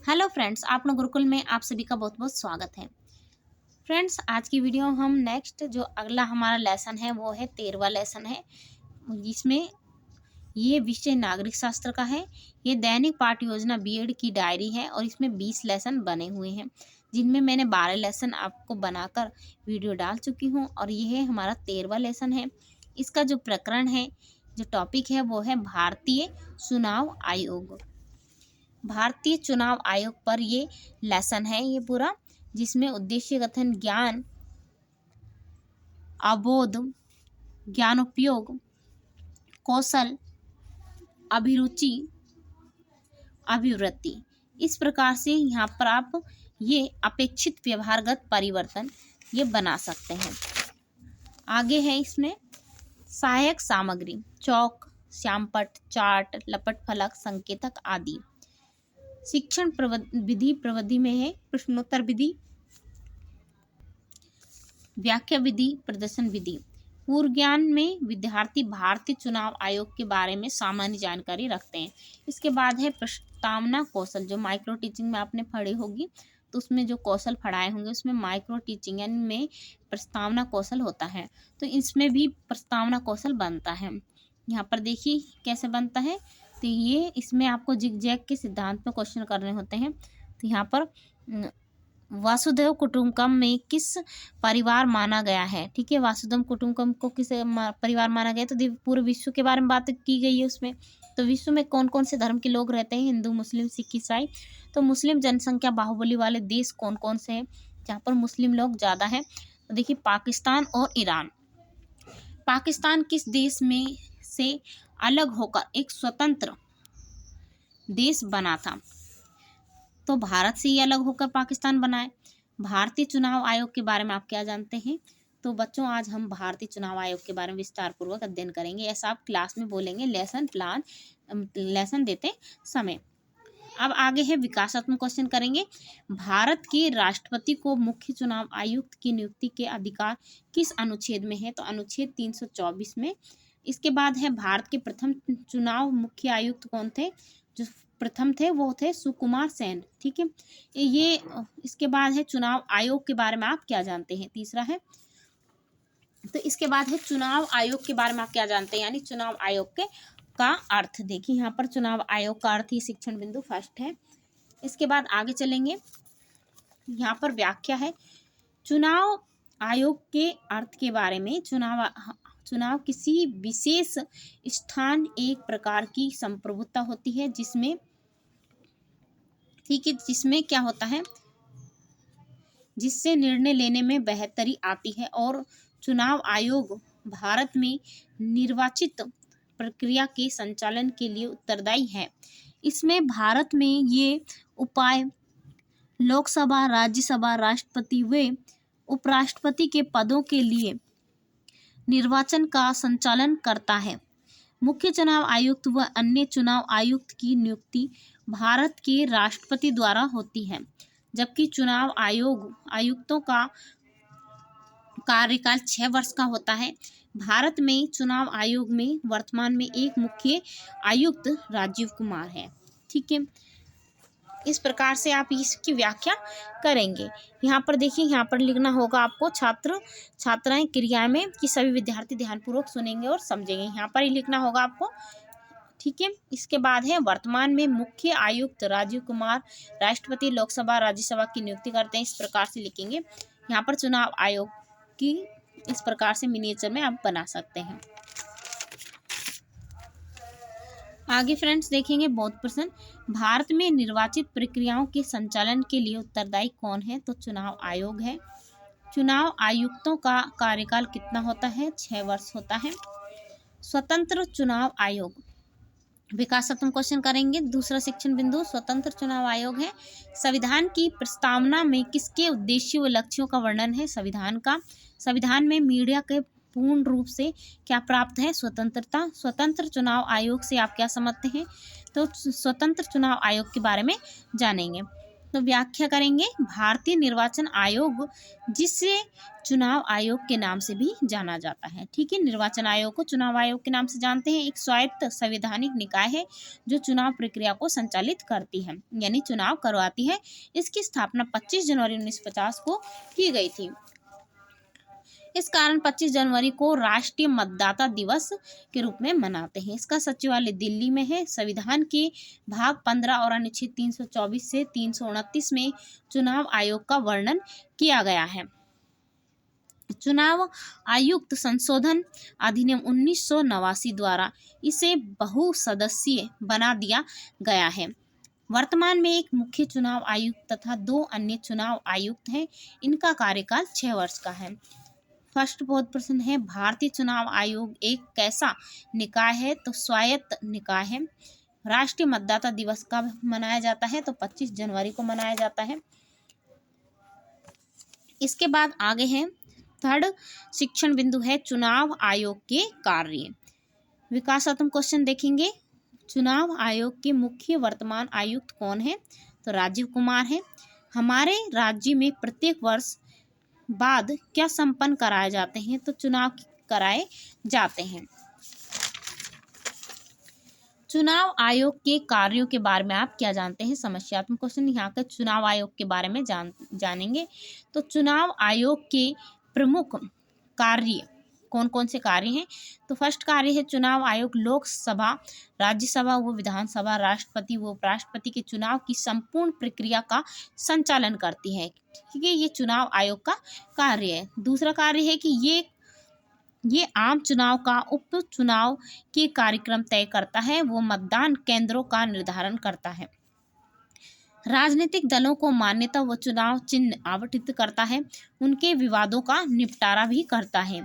Hello friends, आपने गुरुकुल में आप सभी का बहुत बहुत स्वागत है। फ्रेंड्स, आज की वीडियो हम नेक्स्ट जो अगला हमारा लेसन है वो है 13वां लेसन है, जिसमें ये विषय नागरिक शास्त्र का है। ये दैनिक पाठ्य योजना बीएड की डायरी है और इसमें 20 लेसन बने हुए हैं, जिनमें मैंने 12 लेसन आपको बनाकर वीडियो डाल चुकी हूँ और ये है हमारा 13वां लेसन है। इसका जो प्रकरण है, जो टॉपिक है वो है भारतीय चुनाव आयोग। भारतीय चुनाव आयोग पर ये लेसन है ये पूरा, जिसमें उद्देश्य कथन, ज्ञान, अवबोध, ज्ञानोपयोग, कौशल, अभिरुचि, अभिवृत्ति, इस प्रकार से यहाँ पर आप ये अपेक्षित व्यवहारगत परिवर्तन ये बना सकते हैं। आगे है इसमें सहायक सामग्री, चौक, श्यामपट्ट, चार्ट, लपट फलक, संकेतक आदि। शिक्षण विधि प्रविधि में है प्रश्नोत्तर विधि, व्याख्या विधि, प्रदर्शन विधि। पूर्व ज्ञान में विद्यार्थी भारतीय चुनाव आयोग के बारे में सामान्य जानकारी रखते हैं। इसके बाद है प्रस्तावना कौशल, जो माइक्रो टीचिंग में आपने पढ़ी होगी, तो उसमें जो कौशल पढ़ाए होंगे उसमें माइक्रो टीचिंग यानी में प्रस्तावना कौशल होता है, तो इसमें भी प्रस्तावना कौशल बनता है। यहाँ पर देखिए कैसे बनता है, तो ये इसमें आपको जिग जैग के सिद्धांत पर क्वेश्चन करने होते हैं। तो यहाँ पर वासुदेव कुटुंबकम में किस परिवार माना गया है, ठीक है, वासुदेव कुटुंबकम को किस परिवार माना गया, तो पूरे विश्व के बारे में बात की गई है उसमें। तो विश्व में कौन कौन से धर्म के लोग रहते हैं, हिंदू, मुस्लिम, सिख, ईसाई। तो मुस्लिम जनसंख्या बाहुबली वाले देश कौन कौन से हैं जहाँ पर मुस्लिम लोग ज़्यादा हैं, तो देखिए पाकिस्तान और ईरान। पाकिस्तान किस देश में से अलग होकर एक स्वतंत्र देश बना था, तो भारत से ही अलग होकर पाकिस्तान बना है। भारतीय चुनाव आयोग के बारे में आप क्या जानते हैं, तो बच्चों आज हम भारतीय चुनाव आयोग के बारे में विस्तार पूर्वक अध्ययन करेंगे। ऐसा आप क्लास में बोलेंगे लेसन प्लान लेसन देते समय। अब आगे है विकासात्मक क्वेश्चन करेंगे। भारत के राष्ट्रपति को मुख्य चुनाव आयुक्त की नियुक्ति के अधिकार किस अनुच्छेद में है, तो अनुच्छेद 324 में। इसके बाद है भारत के प्रथम चुनाव मुख्य आयुक्त कौन थे, जो प्रथम थे वो थे सुकुमार सेन, ठीक है। ये इसके बाद है चुनाव आयोग के बारे में आप क्या जानते हैं, तीसरा है। तो इसके बाद है चुनाव आयोग के बारे में आप क्या जानते हैं, यानी चुनाव आयोग के का अर्थ। देखिए यहाँ पर चुनाव आयोग का अर्थ ही शिक्षण बिंदु फर्स्ट है। इसके बाद आगे चलेंगे, यहाँ पर व्याख्या है चुनाव आयोग के अर्थ के बारे में। चुनाव किसी विशेष स्थान एक प्रकार की संप्रभुता होती है जिसमें, ठीक है, जिसमें क्या होता है, जिससे निर्णय लेने में बेहतरी आती है, और चुनाव आयोग भारत में निर्वाचित प्रक्रिया के संचालन के लिए उत्तरदायी है। इसमें भारत में ये उपाय लोकसभा, राज्यसभा, राष्ट्रपति व उपराष्ट्रपति के पदों के लिए निर्वाचन का संचालन करता है। मुख्य चुनाव आयुक्त व अन्य चुनाव आयुक्त की नियुक्ति भारत के राष्ट्रपति द्वारा होती है, जबकि चुनाव आयुक्तों का कार्यकाल 6 वर्ष का होता है। भारत में चुनाव आयोग में वर्तमान में एक मुख्य आयुक्त राजीव कुमार है, ठीक है। इस प्रकार से आप इसकी व्याख्या करेंगे। यहाँ पर देखिए, यहाँ पर लिखना होगा आपको छात्र छात्राएं क्रिया में, कि सभी विद्यार्थी ध्यानपूर्वक सुनेंगे और समझेंगे, यहाँ पर ही लिखना होगा आपको, ठीक है। इसके बाद है वर्तमान में मुख्य आयुक्त राजीव कुमार राष्ट्रपति लोकसभा राज्यसभा की नियुक्ति करते हैं, इस प्रकार से लिखेंगे। यहाँ पर चुनाव आयोग की इस प्रकार से मिनिएचर में आप बना सकते हैं। आगे फ्रेंड्स देखेंगे बहुत प्रश्न, भारत में निर्वाचित प्रक्रियाओं के संचालन के लिए उत्तरदायी कौन है, तो चुनाव आयोग है। चुनाव आयुक्तों का कार्यकाल कितना होता है, 6 वर्ष होता है। स्वतंत्र चुनाव आयोग, विकासात्मक क्वेश्चन करेंगे। दूसरा शिक्षण बिंदु स्वतंत्र चुनाव आयोग है। संविधान की प्रस्तावना में किसके उद्देश्य व लक्ष्यों का वर्णन है, संविधान का। संविधान में मीडिया के पूर्ण रूप से क्या प्राप्त है, स्वतंत्रता। स्वतंत्र चुनाव आयोग से आप क्या समझते हैं, तो स्वतंत्र चुनाव आयोग के बारे में जानेंगे। तो व्याख्या करेंगे भारतीय निर्वाचन आयोग, जिसे चुनाव आयोग के नाम से भी जाना जाता है। ठीक है, निर्वाचन आयोग को चुनाव आयोग के नाम से जानते हैं। एक स्वायत्त संवैधानिक निकाय है जो चुनाव प्रक्रिया को संचालित करती है, यानी चुनाव करवाती है। इसकी स्थापना 25 जनवरी 1950 को की गई थी। इस कारण 25 जनवरी को राष्ट्रीय मतदाता दिवस के रूप में मनाते हैं। इसका सचिवालय दिल्ली में है। संविधान के भाग 15 और अनुच्छेद 324 से 329 में चुनाव आयोग का वर्णन किया गया है। चुनाव आयुक्त संशोधन अधिनियम 1989 द्वारा इसे बहुसदस्यीय बना दिया गया है। वर्तमान में एक मुख्य चुनाव आयुक्त तथा 2 अन्य चुनाव आयुक्त हैं। इनका कार्यकाल 6 वर्ष का है। फर्स्ट बहुत प्रश्न है, भारतीय चुनाव आयोग एक कैसा निकाय है? तो स्वायत्त निकाय है। राष्ट्रीय मतदाता दिवस कब मनाया जाता है? तो 25 जनवरी को मनाया जाता है। इसके बाद आगे है थर्ड शिक्षण बिंदु है चुनाव आयोग के कार्य। विकासात्मक क्वेश्चन देखेंगे। चुनाव आयोग के मुख्य वर्तमान आयुक्त कौन है? तो राजीव कुमार है। हमारे राज्य में प्रत्येक वर्ष बाद क्या संपन्न कराए जाते हैं? तो चुनाव कराए जाते हैं। चुनाव आयोग के कार्यों के बारे में आप क्या जानते हैं? समस्यात्मक क्वेश्चन यहाँ के चुनाव आयोग के बारे में जानेंगे। तो चुनाव आयोग के प्रमुख कार्य कौन कौन से कार्य हैं? तो फर्स्ट कार्य है चुनाव आयोग लोकसभा, राज्यसभा व विधानसभा, राष्ट्रपति व उपराष्ट्रपति के चुनाव की संपूर्ण प्रक्रिया का संचालन करती है। ठीक है, ये चुनाव आयोग का कार्य है। दूसरा कार्य है कि ये आम चुनाव का उपचुनाव के कार्यक्रम तय करता है। वो मतदान केंद्रों का निर्धारण करता है। राजनीतिक दलों को मान्यता व चुनाव चिन्ह आवंटित करता है। उनके विवादों का निपटारा भी करता है।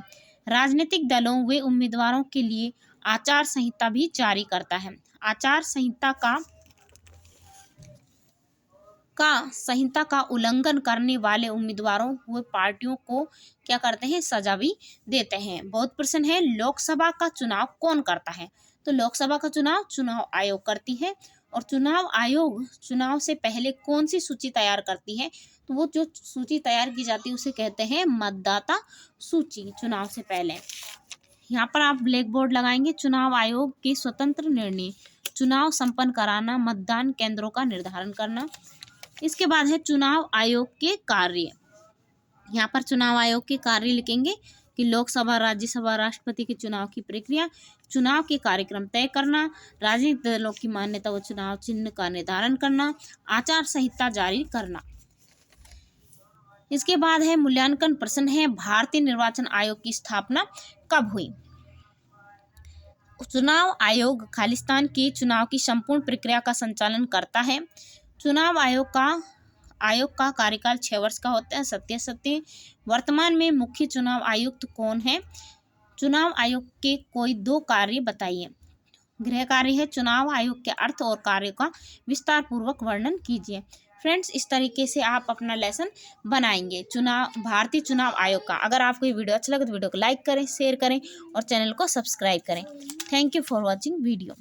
राजनीतिक दलों व उम्मीदवारों के लिए आचार संहिता भी जारी करता है। आचार संहिता का उल्लंघन करने वाले उम्मीदवारों व पार्टियों को क्या करते हैं? सजा भी देते हैं। बहुत प्रश्न है लोकसभा का चुनाव कौन करता है? तो लोकसभा का चुनाव आयोग करती है। और चुनाव आयोग चुनाव से पहले कौन सी सूची तैयार करती है? तो वो जो सूची तैयार की जाती है उसे कहते हैं मतदाता सूची। चुनाव से पहले यहाँ पर आप ब्लैक बोर्ड लगाएंगे। चुनाव आयोग के स्वतंत्र निर्णय, चुनाव संपन्न कराना, मतदान केंद्रों का निर्धारण करना। इसके बाद है चुनाव आयोग के कार्य। यहाँ पर चुनाव आयोग के कार्य लिखेंगे कि लोकसभा, राज्यसभा, राष्ट्रपति के चुनाव की प्रक्रिया, चुनाव के कार्यक्रम तय करना, राजनीतिक दलों की मान्यता व चुनाव चिन्ह का निर्धारण करना, आचार संहिता जारी करना। इसके बाद है मूल्यांकन प्रश्न है भारतीय निर्वाचन आयोग की स्थापना कब हुई? चुनाव आयोग खालिस्तान के चुनाव की संपूर्ण प्रक्रिया का संचालन करता है। चुनाव आयोग का कार्यकाल 6 वर्ष का होता है। सत्य। वर्तमान में मुख्य चुनाव आयुक्त कौन है? चुनाव आयोग के कोई 2 कार्य बताइए। गृह कार्य है चुनाव आयोग के अर्थ और कार्य का विस्तार पूर्वक वर्णन कीजिए। फ्रेंड्स, इस तरीके से आप अपना लेसन बनाएंगे भारतीय चुनाव आयोग का। अगर आपको ये वीडियो अच्छा लगे तो वीडियो को लाइक करें, शेयर करें और चैनल को सब्सक्राइब करें। Thank you for watching video.